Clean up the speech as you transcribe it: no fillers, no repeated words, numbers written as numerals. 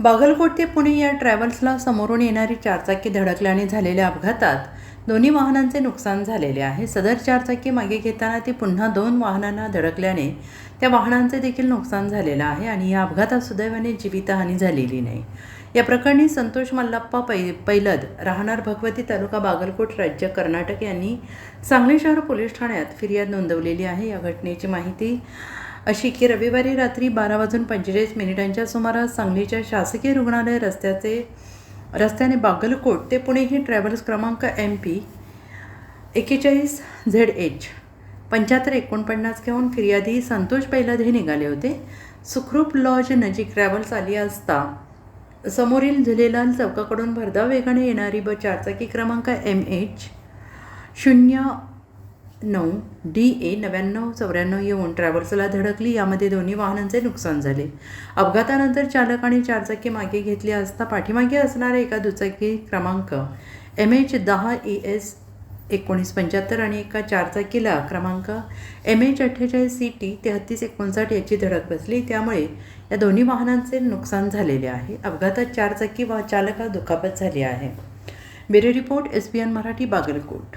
बागलकोट ते पुणे या ट्रॅव्हल्सला समोरून येणारी चारचाकी धडकल्याने झालेल्या अपघातात दोन्ही वाहनांचे नुकसान झालेले आहे. सदर चारचाकी मागे घेताना ती पुन्हा 2 वाहनांना धडकल्याने त्या वाहनांचे देखील नुकसान झालेलं आहे आणि या अपघातात सुदैवाने जीवितहानी झालेली नाही. या प्रकरणी संतोष मल्लप्पा पैलद राहणार भगवती तालुका बागलकोट राज्य कर्नाटक यांनी सांगली शहर पोलीस ठाण्यात फिर्याद नोंदवलेली आहे. या घटनेची माहिती अशी की रविवारी रात्री 12:45 सुमारास सांगलीच्या शासकीय रुग्णालय रस्त्याने बागलकोट ते पुणे ही ट्रॅव्हल्स क्रमांक MP 41ZH 7549 घेऊन फिर्यादी संतोष पैलद हे निघाले होते. सुखरूप लॉज नजीक ट्रॅव्हल्स आली असता समोरील झुलेलाल चौकाकडून भरधाव वेगाने येणारी चारचाकी क्रमांक MH 09 DA 9994 येऊन ट्रॅव्हल्सला धडकली. यामध्ये दोन्ही वाहनांचे नुकसान झाले. अपघातानंतर चालक आणि चारचाकी मागे घेतली असता पाठीमागे असणारे एका दुचाकी क्रमांक MH 10 ES 1975 आणि एका चारचाकीला क्रमांक MH 48 CT 3359 याची धडक बसली. त्यामुळे या दोन्ही वाहनांचे नुकसान झालेले आहे. अपघातात चारचाकी व चालकास दुखापत झाली आहे. Bureau report SBN Marathi Bagalkot.